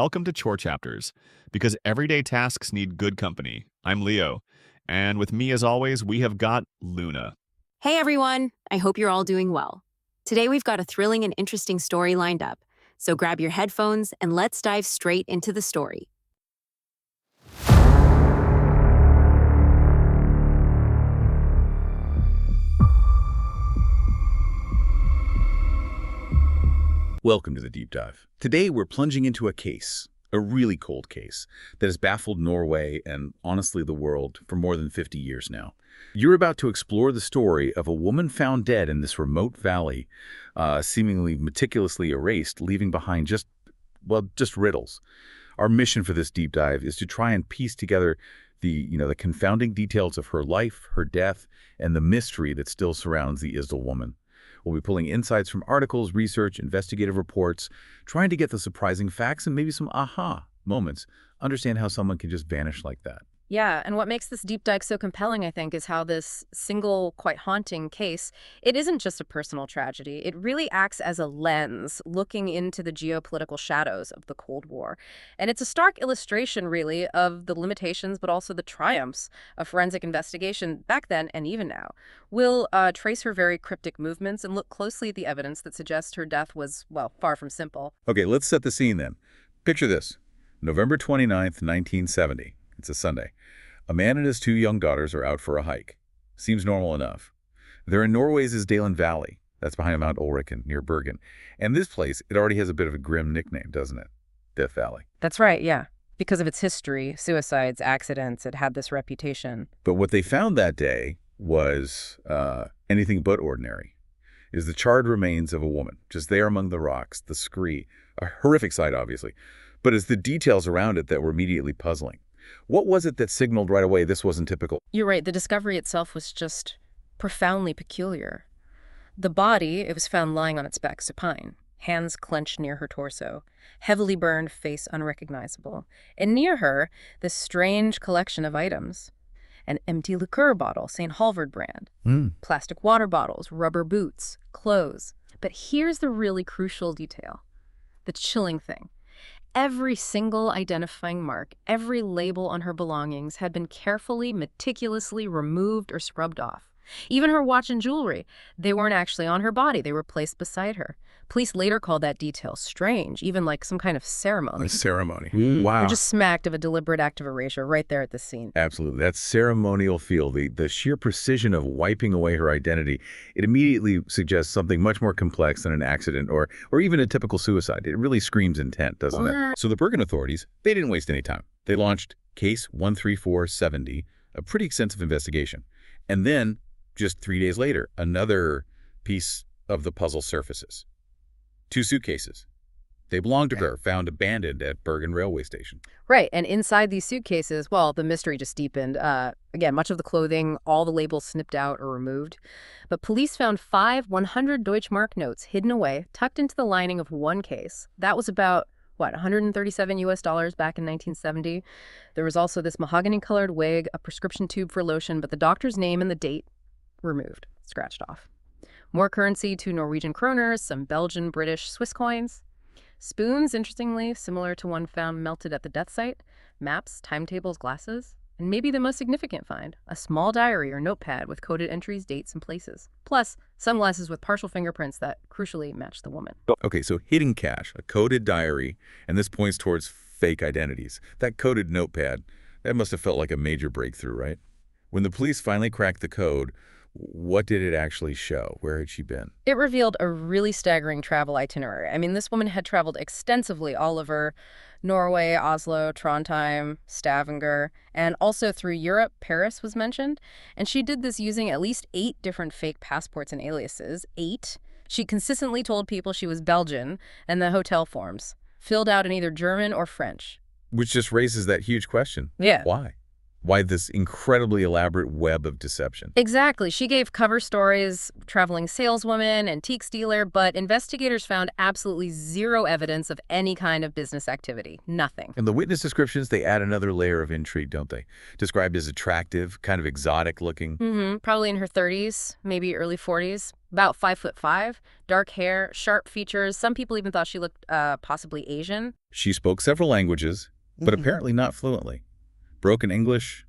welcome to Chore Chapters, because everyday tasks need good company. I'm Leo, and with me as always, we have got Luna. Hey everyone, I hope you're all doing well. Today we've got a thrilling and interesting story lined up, so grab your headphones and let's dive straight into the story. Welcome to the Deep Dive. Today we're plunging into a case, a really cold case, that has baffled Norway and honestly the world for more than 50 years now. You're about to explore the story of a woman found dead in this remote valley, seemingly meticulously erased, leaving behind just riddles. Our mission for this deep dive is to try and piece together the confounding details of her life, her death, and the mystery that still surrounds the Isdal Woman. We'll be pulling insights from articles, research, investigative reports, trying to get the surprising facts and maybe some aha moments. Understand how someone can just vanish like that. Yeah, and what makes this deep dive so compelling, I think, is how this single, quite haunting case, it isn't just a personal tragedy. It really acts as a lens looking into the geopolitical shadows of the Cold War. And it's a stark illustration, really, of the limitations, but also the triumphs of forensic investigation back then and even now. We'll trace her very cryptic movements and look closely at the evidence that suggests her death was, well, far from simple. Okay, let's set the scene then. Picture this. November 29th, 1970. It's a Sunday. A man and his two young daughters are out for a hike. Seems normal enough. They're in Norway's Isdal Valley. That's behind Mount Ulriken, near Bergen. And this place, it already has a bit of a grim nickname, doesn't it? Death Valley. That's right, yeah. Because of its history, suicides, accidents, it had this reputation. But what they found that day was anything but ordinary. Is the charred remains of a woman, just there among the rocks, the scree. A horrific sight, obviously. But it's the details around it that were immediately puzzling. What was it that signaled right away this wasn't typical? You're right, the discovery itself was just profoundly peculiar. The body, it was found lying on its back supine, hands clenched near her torso, heavily burned, face unrecognizable. And near her, this strange collection of items. An empty liqueur bottle, St. Halvard brand, plastic water bottles, rubber boots, clothes. But here's the really crucial detail, the chilling thing. Every single identifying mark, every label on her belongings had been carefully, meticulously removed or scrubbed off. Even her watch and jewelry, they weren't actually on her body. They were placed beside her. Police later called that detail strange, even like some kind of ceremony. A ceremony. Or Wow. just smacked of a deliberate act of erasure right there at the scene. Absolutely. That ceremonial feel, the sheer precision of wiping away her identity, it immediately suggests something much more complex than an accident or even a typical suicide. It really screams intent, doesn't it? So the Bergen authorities, they didn't waste any time. They launched Case 13470, a pretty extensive investigation. And then, just 3 days later, another piece of the puzzle surfaces. 2 suitcases. They belonged to her, found abandoned at Bergen railway station. Right, and inside these suitcases, well, the mystery just deepened. Again, much of the clothing, all the labels snipped out or removed. But police found 5 100 Deutschmark notes hidden away, tucked into the lining of one case. That was about, $137 back in 1970. There was also this mahogany-colored wig, a prescription tube for lotion, but the doctor's name and the date removed, scratched off. More currency, 2 Norwegian kroners, some Belgian, British, Swiss coins. Spoons, interestingly, similar to one found melted at the death site. Maps, timetables, glasses. And maybe the most significant find, a small diary or notepad with coded entries, dates, and places. Plus, sunglasses with partial fingerprints that crucially match the woman. Okay, so hidden cash, a coded diary, and this points towards fake identities. That coded notepad, that must have felt like a major breakthrough, right? When the police finally cracked the code, what did it actually show? Where had she been? It revealed a really staggering travel itinerary. I mean, this woman had traveled extensively all over Norway, Oslo, Trondheim, Stavanger, and also through Europe. Paris was mentioned. And she did this using at least 8 different fake passports and aliases. 8. She consistently told people she was Belgian, and the hotel forms, filled out in either German or French. Which just raises that huge question. Yeah. Why? Why this incredibly elaborate web of deception? Exactly. She gave cover stories, traveling saleswoman, antiques dealer, but investigators found absolutely zero evidence of any kind of business activity. Nothing. And the witness descriptions, they add another layer of intrigue, don't they? Described as attractive, kind of exotic looking. Probably in her 30s, maybe early 40s. about 5'5", dark hair, sharp features. Some people even thought she looked possibly Asian. She spoke several languages, but apparently not fluently. Broken English,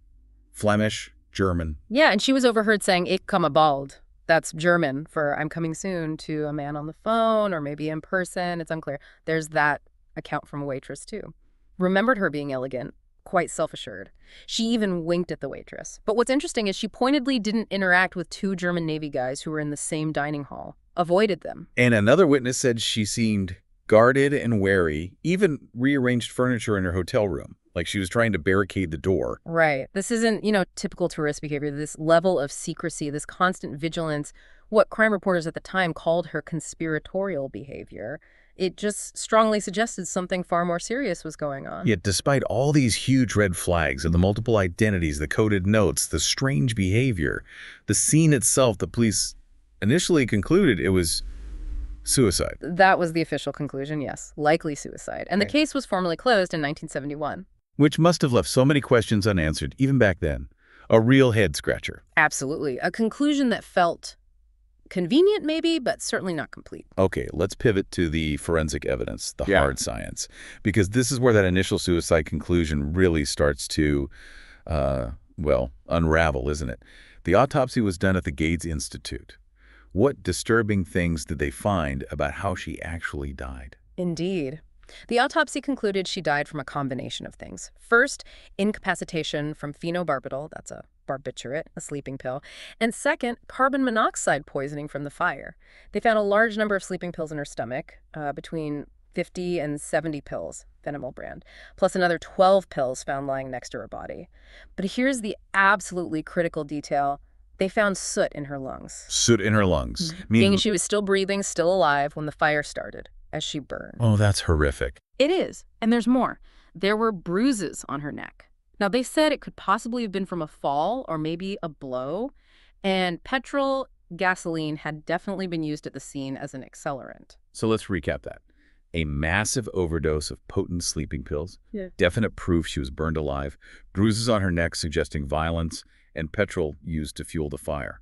Flemish, German. Yeah, and she was overheard saying, "Ich komme bald." That's German for "I'm coming soon" to a man on the phone or maybe in person. It's unclear. There's that account from a waitress, too. Remembered her being elegant, quite self-assured. She even winked at the waitress. But what's interesting is she pointedly didn't interact with two German Navy guys who were in the same dining hall. Avoided them. And another witness said she seemed guarded and wary, even rearranged furniture in her hotel room, like she was trying to barricade the door. Right. This isn't, typical tourist behavior. This level of secrecy, this constant vigilance, what crime reporters at the time called her conspiratorial behavior. It just strongly suggested something far more serious was going on. Yet despite all these huge red flags and the multiple identities, the coded notes, the strange behavior, the scene itself, the police initially concluded it was suicide. That was the official conclusion, yes. Likely suicide. And the case was formally closed in 1971. Which must have left so many questions unanswered, even back then. A real head-scratcher. Absolutely. A conclusion that felt convenient, maybe, but certainly not complete. Okay, let's pivot to the forensic evidence, the hard science, because this is where that initial suicide conclusion really starts to, unravel, isn't it? The autopsy was done at the Gates Institute. What disturbing things did they find about how she actually died? Indeed. The autopsy concluded she died from a combination of things. First, incapacitation from phenobarbital, that's a barbiturate, a sleeping pill. And second, carbon monoxide poisoning from the fire. They found a large number of sleeping pills in her stomach, between 50 and 70 pills, Venomil brand, plus another 12 pills found lying next to her body. But here's the absolutely critical detail. They found soot in her lungs. Soot in her lungs. Meaning she was still breathing, still alive when the fire started, as she burned. Oh, that's horrific. It is. And there's more. There were bruises on her neck. Now, they said it could possibly have been from a fall or maybe a blow. And petrol, gasoline had definitely been used at the scene as an accelerant. So let's recap that. A massive overdose of potent sleeping pills, definite proof she was burned alive, bruises on her neck suggesting violence, and petrol used to fuel the fire.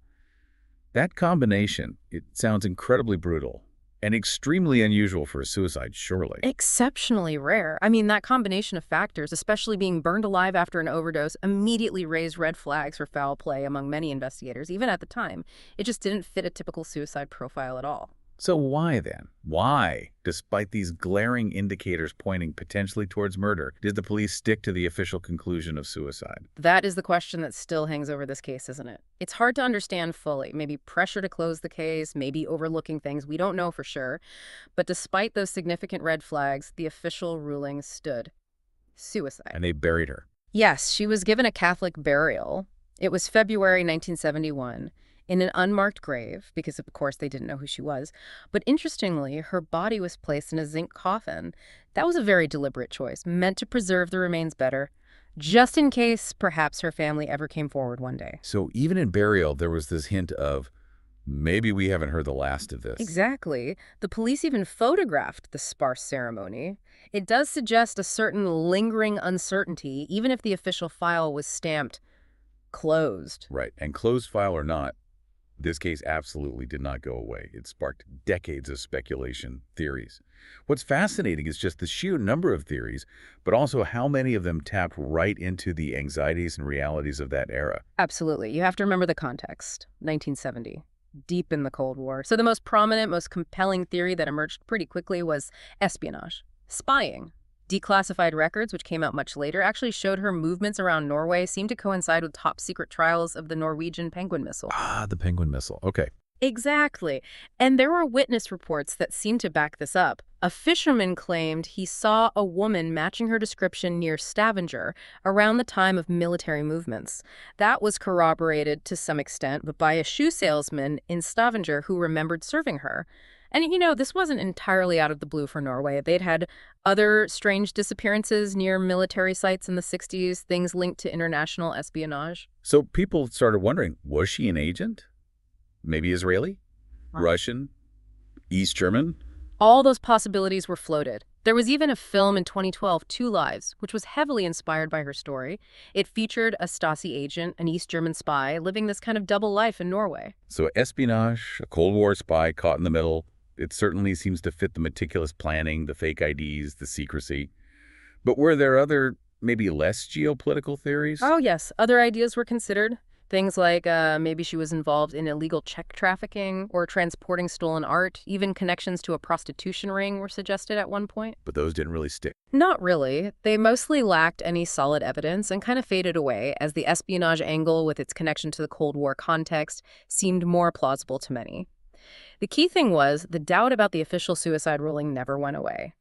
That combination, it sounds incredibly brutal and extremely unusual for a suicide, surely. Exceptionally rare. I mean, that combination of factors, especially being burned alive after an overdose, immediately raised red flags for foul play among many investigators, even at the time. It just didn't fit a typical suicide profile at all. So why then? Why, despite these glaring indicators pointing potentially towards murder, did the police stick to the official conclusion of suicide? That is the question that still hangs over this case, isn't it? It's hard to understand fully. Maybe pressure to close the case, maybe overlooking things. We don't know for sure. But despite those significant red flags, the official ruling stood. Suicide. And they buried her. Yes, she was given a Catholic burial. It was February 1971. In an unmarked grave, because of course they didn't know who she was. But interestingly, her body was placed in a zinc coffin. That was a very deliberate choice, meant to preserve the remains better, just in case perhaps her family ever came forward one day. So even in burial, there was this hint of, maybe we haven't heard the last of this. Exactly. The police even photographed the sparse ceremony. It does suggest a certain lingering uncertainty, even if the official file was stamped closed. Right, and closed file or not, this case absolutely did not go away. It sparked decades of speculation, theories. What's fascinating is just the sheer number of theories, but also how many of them tapped right into the anxieties and realities of that era. Absolutely. You have to remember the context. 1970. Deep in the Cold War. So the most prominent, most compelling theory that emerged pretty quickly was espionage, spying. Declassified records, which came out much later, actually showed her movements around Norway seemed to coincide with top-secret trials of the Norwegian Penguin missile. Ah, the Penguin missile. Okay. Exactly. And there were witness reports that seemed to back this up. A fisherman claimed he saw a woman matching her description near Stavanger around the time of military movements. That was corroborated to some extent, but by a shoe salesman in Stavanger who remembered serving her. And, this wasn't entirely out of the blue for Norway. They'd had other strange disappearances near military sites in the 60s, things linked to international espionage. So people started wondering, was she an agent? Maybe Israeli? Russian? East German? All those possibilities were floated. There was even a film in 2012, Two Lives, which was heavily inspired by her story. It featured a Stasi agent, an East German spy, living this kind of double life in Norway. So espionage, a Cold War spy caught in the middle, it certainly seems to fit the meticulous planning, the fake IDs, the secrecy. But were there other, maybe less geopolitical theories? Oh, yes. Other ideas were considered. Things like maybe she was involved in illegal check trafficking or transporting stolen art. Even connections to a prostitution ring were suggested at one point. But those didn't really stick. Not really. They mostly lacked any solid evidence and kind of faded away as the espionage angle with its connection to the Cold War context seemed more plausible to many. The key thing was the doubt about the official suicide ruling never went away.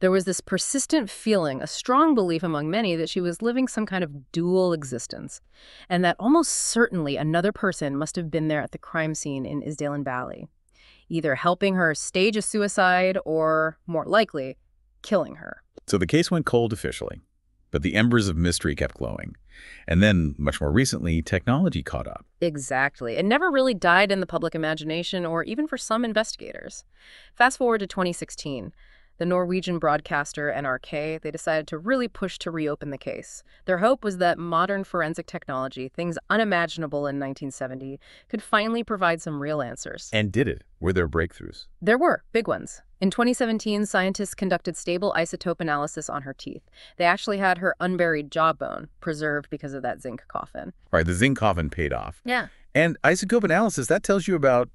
There was this persistent feeling, a strong belief among many, that she was living some kind of dual existence, and that almost certainly another person must have been there at the crime scene in Isdal Valley, either helping her stage a suicide or, more likely, killing her. So the case went cold officially, but the embers of mystery kept glowing. And then, much more recently, technology caught up. Exactly. It never really died in the public imagination or even for some investigators. Fast forward to 2016. The Norwegian broadcaster NRK, they decided to really push to reopen the case. Their hope was that modern forensic technology, things unimaginable in 1970, could finally provide some real answers. And did it? Were there breakthroughs? There were big ones. In 2017, scientists conducted stable isotope analysis on her teeth. They actually had her unburied jawbone preserved because of that zinc coffin. All right, the zinc coffin paid off. Yeah. And isotope analysis, that tells you about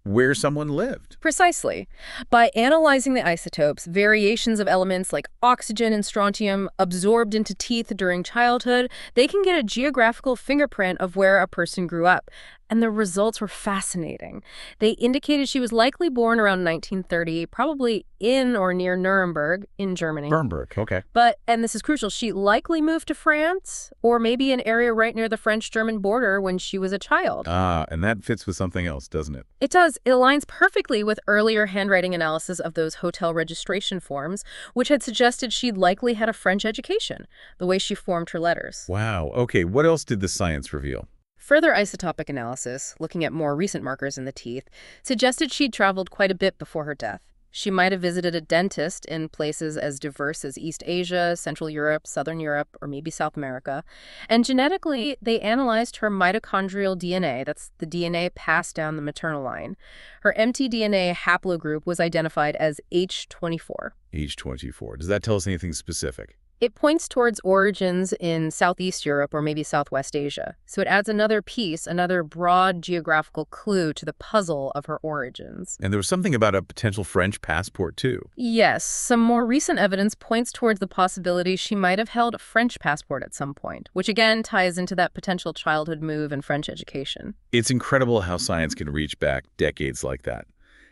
where someone lived. Precisely. By analyzing the isotopes, variations of elements like oxygen and strontium absorbed into teeth during childhood, they can get a geographical fingerprint of where a person grew up. And the results were fascinating. They indicated she was likely born around 1930, probably in or near Nuremberg in Germany. Bernberg, okay. But, and this is crucial, she likely moved to France or maybe an area right near the French-German border when she was a child. Ah, and that fits with something else, doesn't it? It does. It aligns perfectly with earlier handwriting analysis of those hotel registration forms, which had suggested she'd likely had a French education, the way she formed her letters. Wow. Okay, what else did the science reveal? Further isotopic analysis, looking at more recent markers in the teeth, suggested she'd traveled quite a bit before her death. She might have visited a dentist in places as diverse as East Asia, Central Europe, Southern Europe, or maybe South America. And genetically, they analyzed her mitochondrial DNA. That's the DNA passed down the maternal line. Her mtDNA haplogroup was identified as H24. H24. Does that tell us anything specific? It points towards origins in Southeast Europe or maybe Southwest Asia. So it adds another piece, another broad geographical clue to the puzzle of her origins. And there was something about a potential French passport, too. Yes, some more recent evidence points towards the possibility she might have held a French passport at some point, which again ties into that potential childhood move and French education. It's incredible how science can reach back decades like that.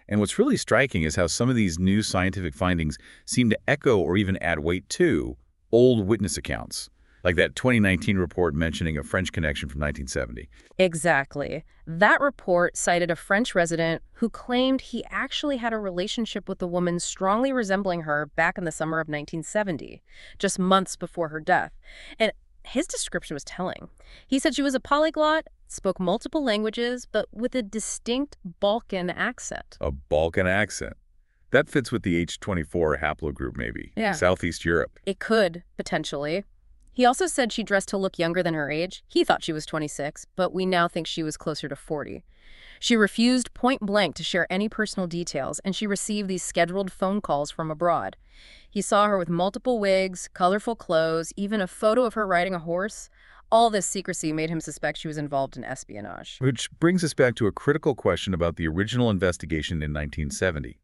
And what's really striking is how some of these new scientific findings seem to echo or even add weight to old witness accounts, like that 2019 report mentioning a French connection from 1970. Exactly. That report cited a French resident who claimed he actually had a relationship with a woman strongly resembling her back in the summer of 1970, just months before her death. And his description was telling. He said she was a polyglot, spoke multiple languages, but with a distinct Balkan accent. A Balkan accent. That fits with the H24 haplogroup, maybe. Yeah. Southeast Europe. It could, potentially. He also said she dressed to look younger than her age. He thought she was 26, but we now think she was closer to 40. She refused point blank to share any personal details, and she received these scheduled phone calls from abroad. He saw her with multiple wigs, colorful clothes, even a photo of her riding a horse. All this secrecy made him suspect she was involved in espionage. Which brings us back to a critical question about the original investigation in 1970.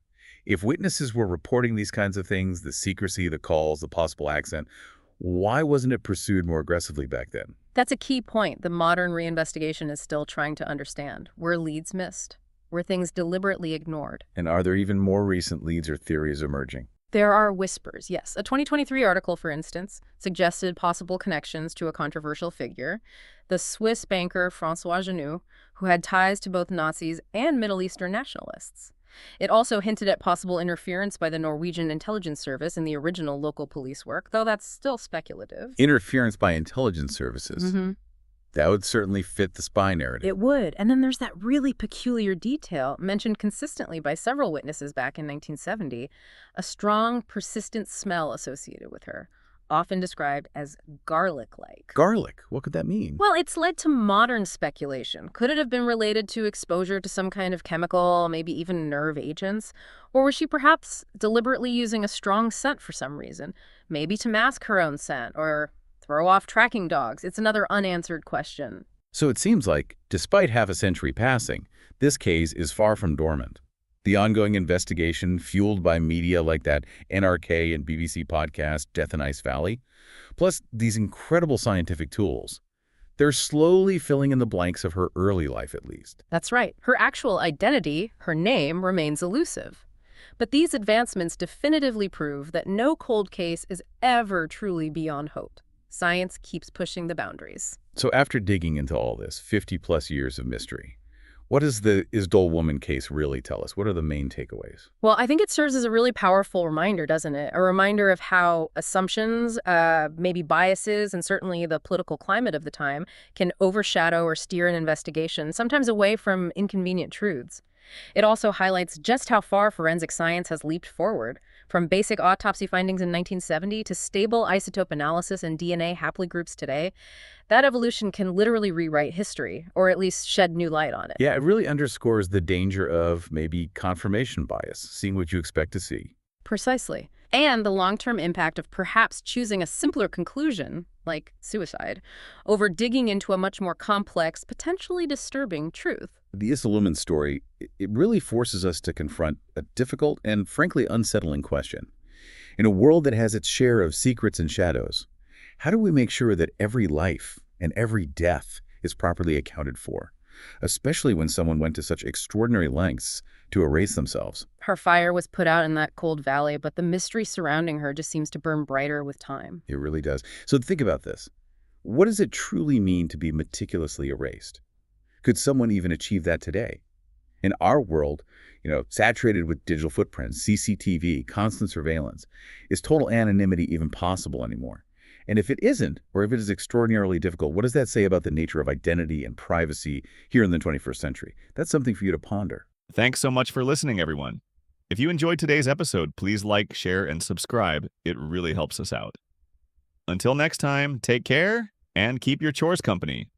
If witnesses were reporting these kinds of things, the secrecy, the calls, the possible accent, why wasn't it pursued more aggressively back then? That's a key point the modern reinvestigation is still trying to understand. Were leads missed? Were things deliberately ignored? And are there even more recent leads or theories emerging? There are whispers, yes. A 2023 article, for instance, suggested possible connections to a controversial figure, the Swiss banker François Genoux, who had ties to both Nazis and Middle Eastern nationalists. It also hinted at possible interference by the Norwegian intelligence service in the original local police work, though that's still speculative. Interference by intelligence services. That would certainly fit the spy narrative. It would. And then there's that really peculiar detail mentioned consistently by several witnesses back in 1970, a strong, persistent smell associated with her, often described as garlic-like. Garlic, what could that mean? Well, it's led to modern speculation. Could it have been related to exposure to some kind of chemical, maybe even nerve agents? Or was she perhaps deliberately using a strong scent for some reason? Maybe to mask her own scent or throw off tracking dogs. It's another unanswered question. So it seems like, despite half a century passing, this case is far from dormant. The ongoing investigation, fueled by media like that NRK and BBC podcast Death in Ice Valley, plus these incredible scientific tools, they're slowly filling in the blanks of her early life at least. That's right. Her actual identity, her name, remains elusive. But these advancements definitively prove that no cold case is ever truly beyond hope. Science keeps pushing the boundaries. So after digging into all this, 50-plus years of mystery, what does the Isdal Woman case really tell us? What are the main takeaways? Well, I think it serves as a really powerful reminder, doesn't it? A reminder of how assumptions, maybe biases, and certainly the political climate of the time can overshadow or steer an investigation, sometimes away from inconvenient truths. It also highlights just how far forensic science has leaped forward, from basic autopsy findings in 1970 to stable isotope analysis and DNA haplogroups today. That evolution can literally rewrite history, or at least shed new light on it. Yeah, it really underscores the danger of maybe confirmation bias, seeing what you expect to see. Precisely. And the long-term impact of perhaps choosing a simpler conclusion, like suicide, over digging into a much more complex, potentially disturbing truth. The Isdal Woman story, it really forces us to confront a difficult and frankly unsettling question. In a world that has its share of secrets and shadows, how do we make sure that every life and every death is properly accounted for, especially when someone went to such extraordinary lengths to erase themselves? Her fire was put out in that cold valley, but the mystery surrounding her just seems to burn brighter with time. It really does. So think about this. What does it truly mean to be meticulously erased? Could someone even achieve that today? In our world, saturated with digital footprints, CCTV, constant surveillance, is total anonymity even possible anymore? And if it isn't, or if it is extraordinarily difficult, what does that say about the nature of identity and privacy here in the 21st century? That's something for you to ponder. Thanks so much for listening, everyone. If you enjoyed today's episode, please like, share, and subscribe. It really helps us out. Until next time, take care and keep your chores company.